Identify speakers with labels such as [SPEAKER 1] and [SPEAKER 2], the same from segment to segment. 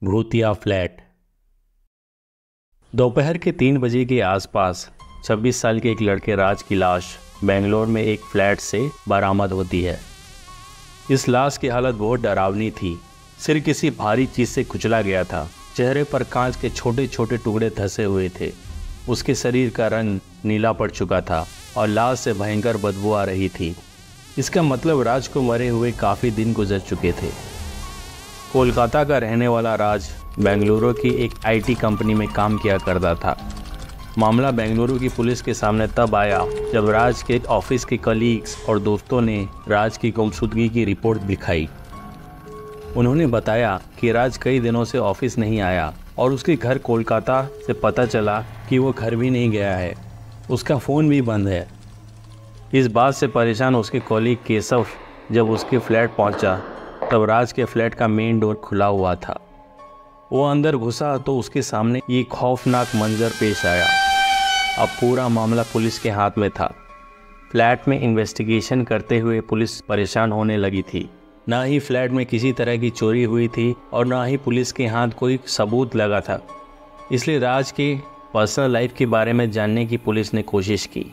[SPEAKER 1] भूतिया फ्लैट। दोपहर के 3 बजे के आसपास 26 साल के एक लड़के राज की लाश बेंगलोर में एक फ्लैट से बरामद होती है। इस लाश की हालत बहुत डरावनी थी। सिर किसी भारी चीज से कुचला गया था। चेहरे पर कांच के छोटे छोटे टुकड़े धंसे हुए थे। उसके शरीर का रंग नीला पड़ चुका था और लाश से भयंकर बदबू आ रही थी। इसका मतलब राज को मरे हुए काफ़ी दिन गुजर चुके थे। कोलकाता का रहने वाला राज बेंगलुरु की एक आईटी कंपनी में काम किया करता था। मामला बेंगलुरु की पुलिस के सामने तब आया जब राज के ऑफिस के कलीग्स और दोस्तों ने राज की गुमशुदगी की रिपोर्ट दिखाई। उन्होंने बताया कि राज कई दिनों से ऑफिस नहीं आया और उसके घर कोलकाता से पता चला कि वो घर भी नहीं गया है। उसका फ़ोन भी बंद है। इस बात से परेशान उसके कॉलीग केशव जब उसके फ्लैट पहुंचा तब राज के फ्लैट का मेन डोर खुला हुआ था। वो अंदर घुसा तो उसके सामने ये खौफनाक मंजर पेश आया। अब पूरा मामला पुलिस के हाथ में था। फ्लैट में इन्वेस्टिगेशन करते हुए पुलिस परेशान होने लगी थी। ना ही फ्लैट में किसी तरह की चोरी हुई थी और ना ही पुलिस के हाथ कोई सबूत लगा था। इसलिए राज के पर्सनल लाइफ के बारे में जानने की पुलिस ने कोशिश की।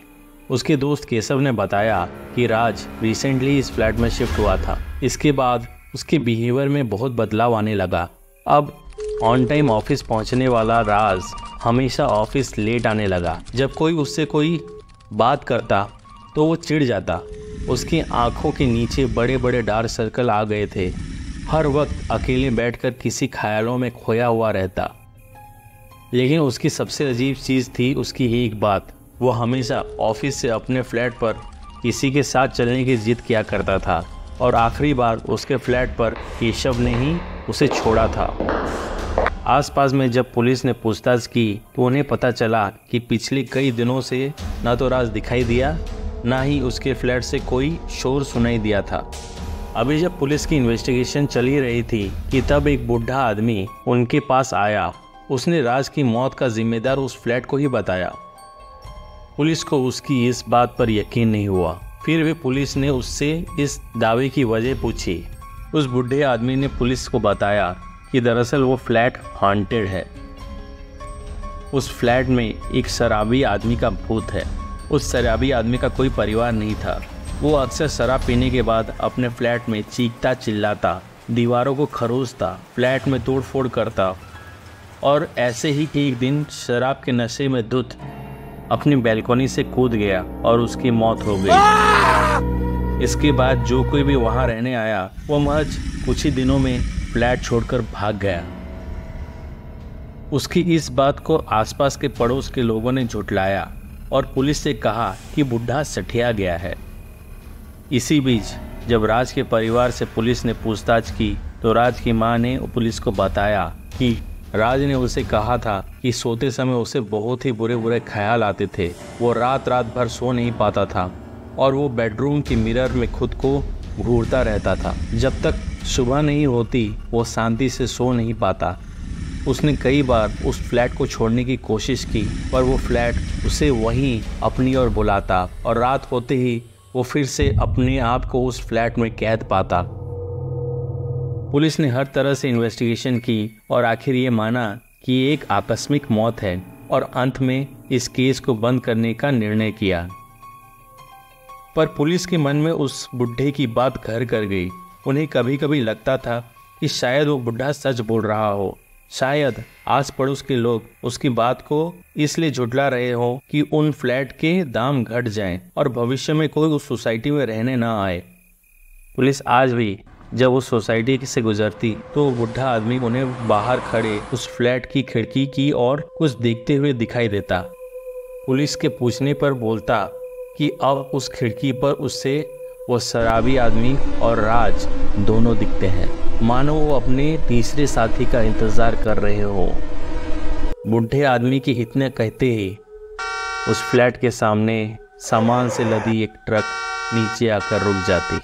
[SPEAKER 1] उसके दोस्त केशव ने बताया कि राज रिसेंटली इस फ्लैट में शिफ्ट हुआ था। इसके बाद उसके बिहेवियर में बहुत बदलाव आने लगा। अब ऑन टाइम ऑफिस पहुंचने वाला राज हमेशा ऑफिस लेट आने लगा। जब कोई उससे कोई बात करता तो वो चिढ़ जाता। उसकी आंखों के नीचे बड़े बड़े डार्क सर्कल आ गए थे। हर वक्त अकेले बैठकर किसी ख्यालों में खोया हुआ रहता। लेकिन उसकी सबसे अजीब चीज़ थी उसकी एक बात। वो हमेशा ऑफिस से अपने फ्लैट पर किसी के साथ चलने की जिद किया करता था और आखिरी बार उसके फ्लैट पर केशव ने ही उसे छोड़ा था। आसपास में जब पुलिस ने पूछताछ की तो उन्हें पता चला कि पिछले कई दिनों से ना तो राज दिखाई दिया ना ही उसके फ्लैट से कोई शोर सुनाई दिया था। अभी जब पुलिस की इन्वेस्टिगेशन चली रही थी कि तब एक बूढ़ा आदमी उनके पास आया। उसने राज की मौत का जिम्मेदार उस फ्लैट को ही बताया। पुलिस को उसकी इस बात पर यकीन नहीं हुआ। फिर भी पुलिस ने उससे इस दावे की वजह पूछी। उस बूढ़े आदमी ने पुलिस को बताया कि दरअसल वो फ्लैट हॉन्टेड है। उस फ्लैट में एक शराबी आदमी का भूत है। उस शराबी आदमी का कोई परिवार नहीं था। वो अक्सर शराब पीने के बाद अपने फ्लैट में चीखता चिल्लाता, दीवारों को खरोचता, फ्लैट में तोड़फोड़ करता और ऐसे ही एक दिन शराब के नशे में धुत अपनी बैल्कनी से कूद गया और उसकी मौत हो गई। इसके बाद जो कोई भी वहां रहने आया वो महज कुछ ही दिनों में फ्लैट छोड़कर भाग गया। उसकी इस बात को आसपास के पड़ोस के लोगों ने झुठलाया और पुलिस से कहा कि बुढ़ा सठिया गया है। इसी बीच जब राज के परिवार से पुलिस ने पूछताछ की तो राज की मां ने पुलिस को बताया कि राज ने उसे कहा था कि सोते समय उसे बहुत ही बुरे बुरे ख्याल आते थे। वो रात रात भर सो नहीं पाता था और वो बेडरूम के मिरर में खुद को घूरता रहता था। जब तक सुबह नहीं होती वो शांति से सो नहीं पाता। उसने कई बार उस फ्लैट को छोड़ने की कोशिश की पर वो फ्लैट उसे वहीं अपनी ओर बुलाता और रात होते ही वो फिर से अपने आप को उस फ्लैट में कैद पाता। पुलिस ने हर तरह से इन्वेस्टिगेशन की और आखिर ये माना कि एक आकस्मिक मौत है और अंत में इस केस को बंद करने का निर्णय किया। पर पुलिस के मन में उस बुढ़े की बात घर कर गई। उन्हें कभी कभी लगता था कि शायद वो बुढ़ा सच बोल रहा हो। शायद आस पड़ोस के लोग उसकी बात को इसलिए झुठला रहे हो कि उन फ्लैट के दाम घट जाएं और भविष्य में कोई उस सोसाइटी में रहने ना आए। पुलिस आज भी जब उस सोसाइटी से गुजरती तो बुढ़ा आदमी उन्हें बाहर खड़े उस फ्लैट की खिड़की की ओर कुछ देखते हुए दिखाई देता। पुलिस के पूछने पर बोलता कि अब उस खिड़की पर उससे वो शराबी आदमी और राज दोनों दिखते हैं, मानो वो अपने तीसरे साथी का इंतजार कर रहे हो। बुढ़े आदमी की इतने कहते ही उस फ्लैट के सामने सामान से लदी एक ट्रक नीचे आकर रुक जाती।